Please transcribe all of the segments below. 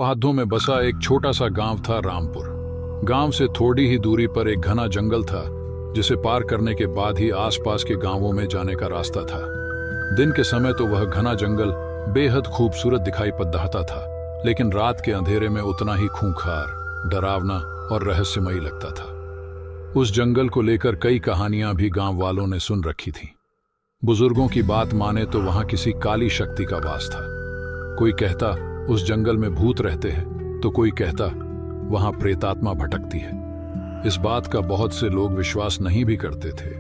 पहाड़ों में बसा एक छोटा सा गांव था रामपुर। गांव से थोड़ी ही दूरी पर एक घना जंगल था जिसे पार करने के बाद ही आसपास के गांवों में जाने का रास्ता था। दिन के समय तो वह घना जंगल बेहद खूबसूरत दिखाई पड़ता था, लेकिन रात के अंधेरे में उतना ही खूंखार, डरावना और रहस्यमयी लगता था। उस जंगल को लेकर कई कहानियां भी गांव वालों ने सुन रखी थीं। बुजुर्गों की बात माने तो वहां किसी काली शक्ति का वास था। कोई कहता उस जंगल में भूत रहते हैं, तो कोई कहता वहां प्रेतात्मा भटकती है। इस बात का बहुत से लोग विश्वास नहीं भी करते थे।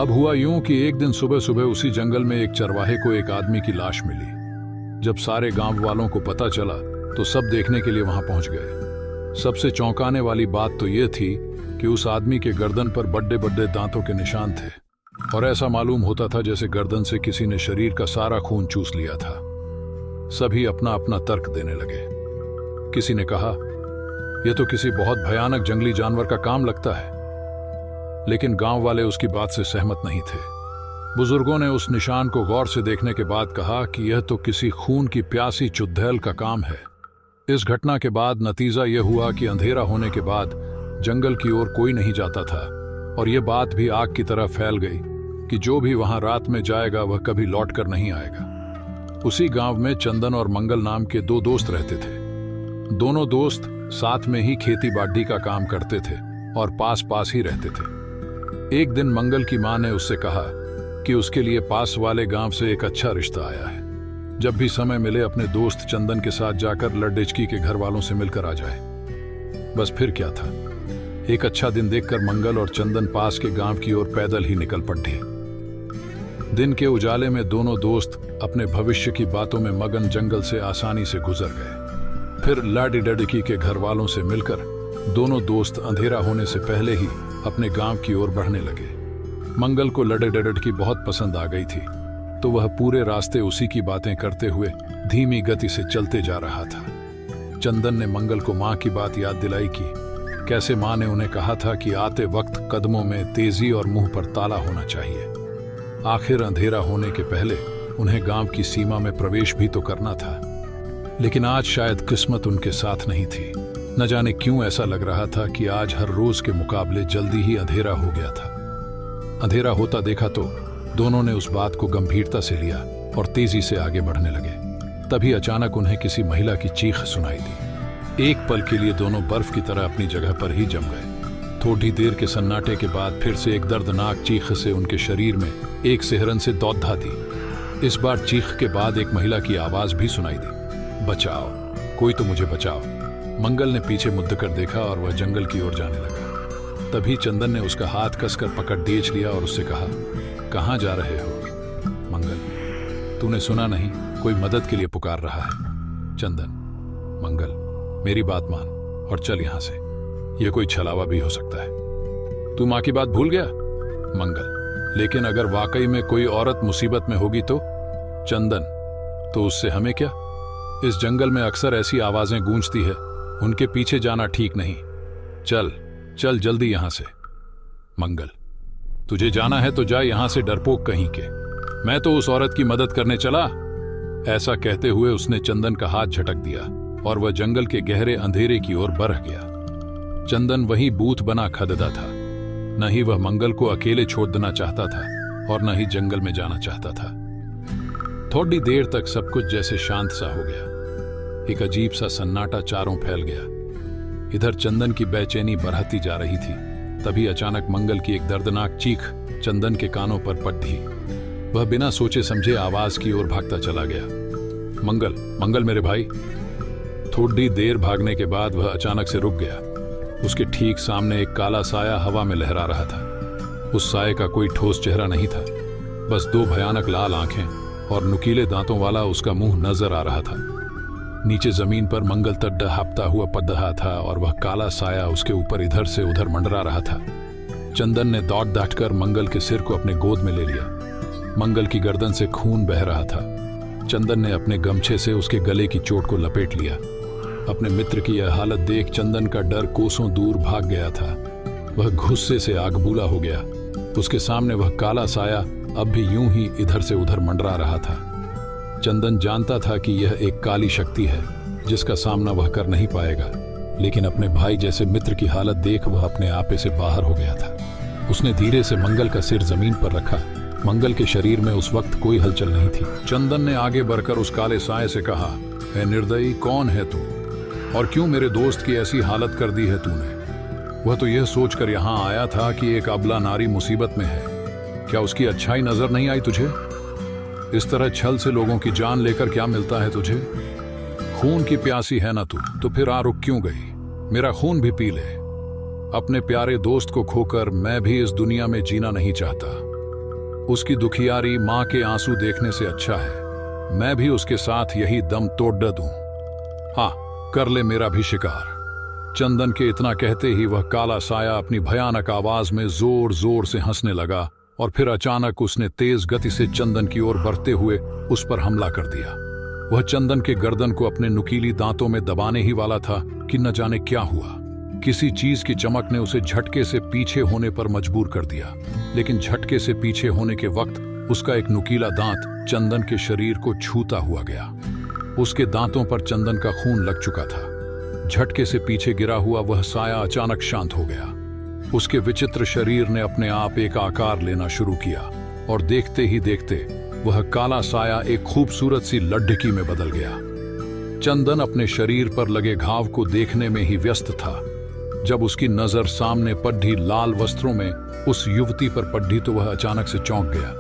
अब हुआ यूं कि एक दिन सुबह सुबह उसी जंगल में एक चरवाहे को एक आदमी की लाश मिली। जब सारे गांव वालों को पता चला तो सब देखने के लिए वहां पहुंच गए। सबसे चौंकाने वाली बात तो यह थी कि उस आदमी के गर्दन पर बड़े बड़े दांतों के निशान थे और ऐसा मालूम होता था जैसे गर्दन से किसी ने शरीर का सारा खून चूस लिया था। सभी अपना अपना तर्क देने लगे। किसी ने कहा यह तो किसी बहुत भयानक जंगली जानवर का काम लगता है, लेकिन गांव वाले उसकी बात से सहमत नहीं थे। बुजुर्गों ने उस निशान को गौर से देखने के बाद कहा कि यह तो किसी खून की प्यासी चुड़ैल का काम है। इस घटना के बाद नतीजा यह हुआ कि अंधेरा होने के बाद जंगल की ओर कोई नहीं जाता था और यह बात भी आग की तरह फैल गई कि जो भी वहां रात में जाएगा वह कभी लौट कर नहीं आएगा। उसी गांव में चंदन और मंगल नाम के दो दोस्त रहते थे। दोनों दोस्त साथ में ही खेती बाड़ी का काम करते थे और पास पास ही रहते थे। एक दिन मंगल की मां ने उससे कहा कि उसके लिए पास वाले गांव से एक अच्छा रिश्ता आया है। जब भी समय मिले अपने दोस्त चंदन के साथ जाकर लड्डेचकी के घर वालों से मिलकर आ जाए। बस फिर क्या था, एक अच्छा दिन देखकर मंगल और चंदन पास के गांव की ओर पैदल ही निकल पड़े। दिन के उजाले में दोनों दोस्त अपने भविष्य की बातों में मगन जंगल से आसानी से गुजर गए। फिर लाडी डडकी के घर वालों से मिलकर दोनों दोस्त अंधेरा होने से पहले ही अपने गांव की ओर बढ़ने लगे। मंगल को लडे डडकी बहुत पसंद आ गई थी, तो वह पूरे रास्ते उसी की बातें करते हुए धीमी गति से चलते जा रहा था। चंदन ने मंगल को मां की बात याद दिलाई कि कैसे मां ने उन्हें कहा था कि आते वक्त कदमों में तेजी और मुंह पर ताला होना चाहिए। आखिर अंधेरा होने के पहले उन्हें गांव की सीमा में प्रवेश भी तो करना था, लेकिन आज शायद किस्मत उनके साथ नहीं थी। न जाने क्यों ऐसा लग रहा था कि आज हर रोज के मुकाबले जल्दी ही अंधेरा हो गया था। अंधेरा होता देखा तो दोनों ने उस बात को गंभीरता से लिया और तेजी से आगे बढ़ने लगे। तभी अचानक उन्हें किसी महिला की चीख सुनाई दी। एक पल के लिए दोनों बर्फ की तरह अपनी जगह पर ही जम गए। थोड़ी देर के सन्नाटे के बाद फिर से एक दर्दनाक चीख से उनके शरीर में एक सिहरन से दौड़ दी। इस बार चीख के बाद एक महिला की आवाज भी सुनाई दी, बचाओ, कोई तो मुझे बचाओ। मंगल ने पीछे मुड़ कर देखा और वह जंगल की ओर जाने लगा। तभी चंदन ने उसका हाथ कसकर पकड़ डेच लिया और उससे कहा, कहाँ जा रहे हो? मंगल, तूने सुना नहीं, कोई मदद के लिए पुकार रहा है। चंदन, मंगल, मेरी बात मान और चल यहां से। यह कोई छलावा भी हो सकता है। तू मां की बात भूल गया? मंगल, लेकिन अगर वाकई में कोई औरत मुसीबत में होगी तो? चंदन, तो उससे हमें क्या? इस जंगल में अक्सर ऐसी आवाजें गूंजती है, उनके पीछे जाना ठीक नहीं। चल चल जल्दी यहां से। मंगल, तुझे जाना है तो जा यहां से, डरपोक कहीं के। मैं तो उस औरत की मदद करने चला। ऐसा कहते हुए उसने चंदन का हाथ झटक दिया और वह जंगल के गहरे अंधेरे की ओर बढ़ गया। चंदन वहीं बूथ बना खददा था। न ही वह मंगल को अकेले छोड़ देना चाहता था और न ही जंगल में जाना चाहता था। थोड़ी देर तक सब कुछ जैसे शांत सा हो गया। एक अजीब सा सन्नाटा चारों फैल गया। इधर चंदन की बेचैनी बढ़ती जा रही थी। तभी अचानक मंगल की एक दर्दनाक चीख चंदन के कानों पर पड़ी। वह बिना सोचे समझे आवाज की ओर भागता चला गया। मंगल, मंगल मेरे भाई। थोड़ी देर भागने के बाद वह अचानक से रुक गया। उसके ठीक सामने एक काला साया हवा में लहरा रहा था। उस साये का कोई ठोस चेहरा नहीं था, बस दो भयानक लाल आंखें और नुकीले दांतों वाला उसका मुंह नजर आ रहा था। नीचे जमीन पर मंगल तड्डा हाँपता हुआ पड़ रहा था और वह काला साया उसके ऊपर इधर से उधर मंडरा रहा था। चंदन ने दौड़ दाटकर मंगल के सिर को अपने गोद में ले लिया। मंगल की गर्दन से खून बह रहा था। चंदन ने अपने गमछे से उसके गले की चोट को लपेट लिया। अपने मित्र की यह हालत देख चंदन का डर कोसों दूर भाग गया था। वह गुस्से से आग बूला हो गया। उसके सामने वह काला साया अब भी यूं ही इधर से उधर मंडरा रहा था। चंदन जानता था कि यह एक काली शक्ति है जिसका सामना वह कर नहीं पाएगा। लेकिन अपने भाई जैसे मित्र की हालत देख वह अपने आपे से बाहर हो गया था। उसने धीरे से मंगल का सिर जमीन पर रखा। मंगल के शरीर में उस वक्त कोई हलचल नहीं थी। चंदन ने आगे बढ़कर उस काले साए से कहा, है निर्दयी, कौन है तू और क्यों मेरे दोस्त की ऐसी हालत कर दी है तूने? वह तो यह सोचकर यहाँ आया था कि एक अबला नारी मुसीबत में है। क्या उसकी अच्छाई नजर नहीं आई तुझे? इस तरह छल से लोगों की जान लेकर क्या मिलता है तुझे? खून की प्यासी है ना तू, तो फिर आ रुक क्यों गई? मेरा खून भी पी ले। अपने प्यारे दोस्त को खोकर मैं भी इस दुनिया में जीना नहीं चाहता। उसकी दुखियारी मां के आंसू देखने से अच्छा है मैं भी उसके साथ यही दम तोड़ दूं। हाँ, कर ले मेरा भी शिकार। चंदन के इतना कहते ही वह काला साया अपनी भयानक आवाज में जोर जोर से हंसने लगा और फिर अचानक उसने तेज गति से चंदन की ओर बढ़ते हुए उस पर हमला कर दिया। वह चंदन के गर्दन को अपने नुकीली दांतों में दबाने ही वाला था कि न जाने क्या हुआ। किसी चीज की चमक ने उसे झटके से पीछे होने पर मजबूर कर दिया। लेकिन झटके से पीछे होने के वक्त उसका एक नुकीला दांत चंदन के शरीर को छूता हुआ गया। उसके दांतों पर चंदन का खून लग चुका था। झटके से पीछे गिरा हुआ वह साया अचानक शांत हो गया। उसके विचित्र शरीर ने अपने आप एक आकार लेना शुरू किया और देखते ही देखते वह काला साया एक खूबसूरत सी लड्ढकी में बदल गया। चंदन अपने शरीर पर लगे घाव को देखने में ही व्यस्त था। जब उसकी नजर सामने पड्ढी लाल वस्त्रों में उस युवती पर पड्ढी तो वह अचानक से चौंक गया।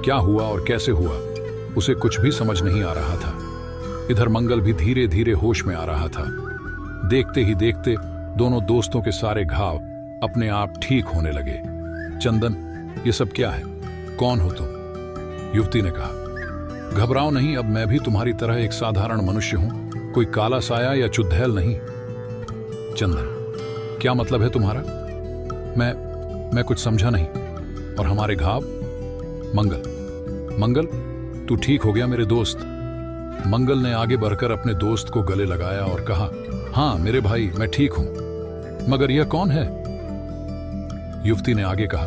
क्या हुआ और कैसे हुआ उसे कुछ भी समझ नहीं आ रहा था। इधर मंगल भी धीरे धीरे होश में आ रहा था। देखते ही देखते दोनों दोस्तों के सारे घाव अपने आप ठीक होने लगे। चंदन, ये सब क्या है? कौन हो तुम? युवती ने कहा। घबराओ नहीं, अब मैं भी तुम्हारी तरह एक साधारण मनुष्य हूं, कोई काला साया या चुड़ैल नहीं। चंदन, क्या मतलब है तुम्हारा? मैं कुछ समझा नहीं। और हमारे घाव? मंगल, तू ठीक हो गया मेरे दोस्त? मंगल ने आगे बढ़कर अपने दोस्त को गले लगाया और कहा, हाँ मेरे भाई, मैं ठीक हूं। मगर यह कौन है? युवती ने आगे कहा,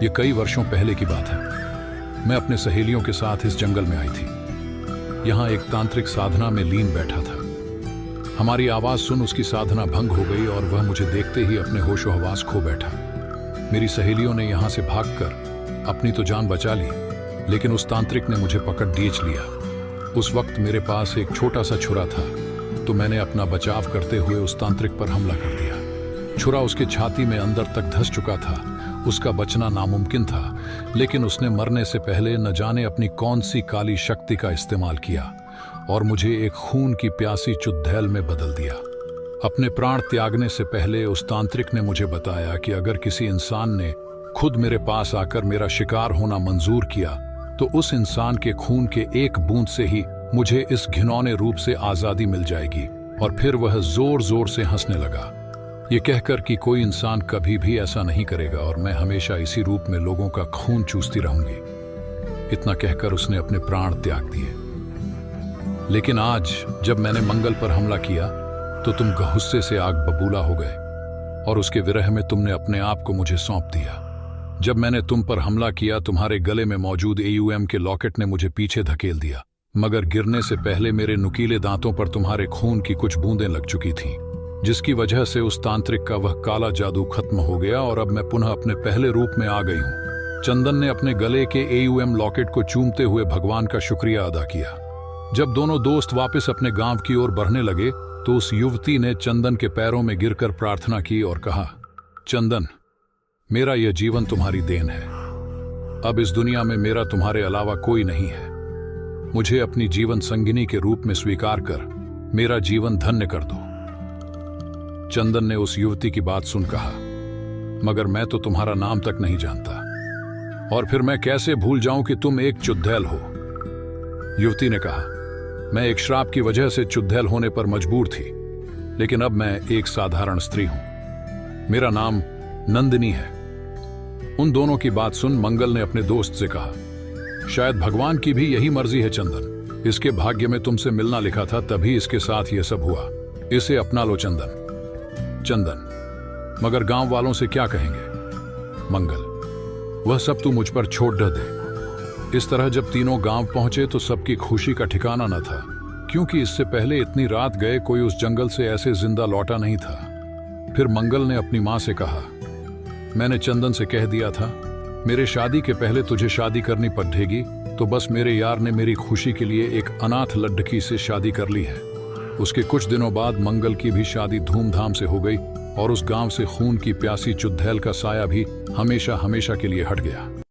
यह कई वर्षों पहले की बात है। मैं अपने सहेलियों के साथ इस जंगल में आई थी। यहां एक तांत्रिक साधना में लीन बैठा था। हमारी आवाज सुन उसकी साधना भंग हो गई और वह मुझे देखते ही अपने होशो हवास खो बैठा। मेरी सहेलियों ने यहां से भागकर अपनी तो जान बचा ली, लेकिन उस तांत्रिक ने मुझे पकड़ डीच लिया। उस वक्त मेरे पास एक छोटा सा छुरा था, तो मैंने अपना बचाव करते हुए उस तांत्रिक पर हमला कर दिया। छुरा उसके छाती में अंदर तक धंस चुका था। उसका बचना नामुमकिन था, लेकिन उसने मरने से पहले न जाने अपनी कौन सी काली शक्ति का इस्तेमाल किया और मुझे एक खून की प्यासी चुड़ैल में बदल दिया। अपने प्राण त्यागने से पहले उस तांत्रिक ने मुझे बताया कि अगर किसी इंसान ने खुद मेरे पास आकर मेरा शिकार होना मंजूर किया तो उस इंसान के खून के एक बूंद से ही मुझे इस घिनौने रूप से आजादी मिल जाएगी। और फिर वह जोर जोर से हंसने लगा, ये कहकर कि कोई इंसान कभी भी ऐसा नहीं करेगा और मैं हमेशा इसी रूप में लोगों का खून चूसती रहूंगी। इतना कहकर उसने अपने प्राण त्याग दिए। लेकिन आज जब मैंने मंगल पर हमला किया तो तुम गुस्से से आग बबूला हो गए और उसके विरह में तुमने अपने आप को मुझे सौंप दिया। जब मैंने तुम पर हमला किया तुम्हारे गले में मौजूद AUM के लॉकेट ने मुझे पीछे धकेल दिया, मगर गिरने से पहले मेरे नुकीले दांतों पर तुम्हारे खून की कुछ बूंदें लग चुकी थीं, जिसकी वजह से उस तांत्रिक का वह काला जादू खत्म हो गया और अब मैं पुनः अपने पहले रूप में आ गई हूं। चंदन ने अपने गले के AUM लॉकेट को चूमते हुए भगवान का शुक्रिया अदा किया। जब दोनों दोस्त वापस अपने गांव की ओर बढ़ने लगे तो उस युवती ने चंदन के पैरों में गिरकर प्रार्थना की और कहा, चंदन, मेरा यह जीवन तुम्हारी देन है। अब इस दुनिया में मेरा तुम्हारे अलावा कोई नहीं है। मुझे अपनी जीवन संगिनी के रूप में स्वीकार कर मेरा जीवन धन्य कर दो। चंदन ने उस युवती की बात सुन कहा, मगर मैं तो तुम्हारा नाम तक नहीं जानता और फिर मैं कैसे भूल जाऊं कि तुम एक चुड़ैल हो। युवती ने कहा, मैं एक श्राप की वजह से चुड़ैल होने पर मजबूर थी, लेकिन अब मैं एक साधारण स्त्री हूं। मेरा नाम नंदिनी है। उन दोनों की बात सुन मंगल ने अपने दोस्त से कहा, शायद भगवान की भी यही मर्जी है चंदन। इसके भाग्य में तुमसे मिलना लिखा था, तभी इसके साथ यह सब हुआ। इसे अपना लो चंदन। चंदन, मगर गांव वालों से क्या कहेंगे? मंगल, वह सब तू मुझ पर छोड़ दे। इस तरह जब तीनों गांव पहुंचे तो सबकी खुशी का ठिकाना न था, क्योंकि इससे पहले इतनी रात गए कोई उस जंगल से ऐसे जिंदा लौटा नहीं था। फिर मंगल ने अपनी माँ से कहा, मैंने चंदन से कह दिया था मेरे शादी के पहले तुझे शादी करनी पड़ेगी, तो बस मेरे यार ने मेरी खुशी के लिए एक अनाथ लड़की से शादी कर ली है। उसके कुछ दिनों बाद मंगल की भी शादी धूमधाम से हो गई और उस गांव से खून की प्यासी चुड़ैल का साया भी हमेशा हमेशा के लिए हट गया।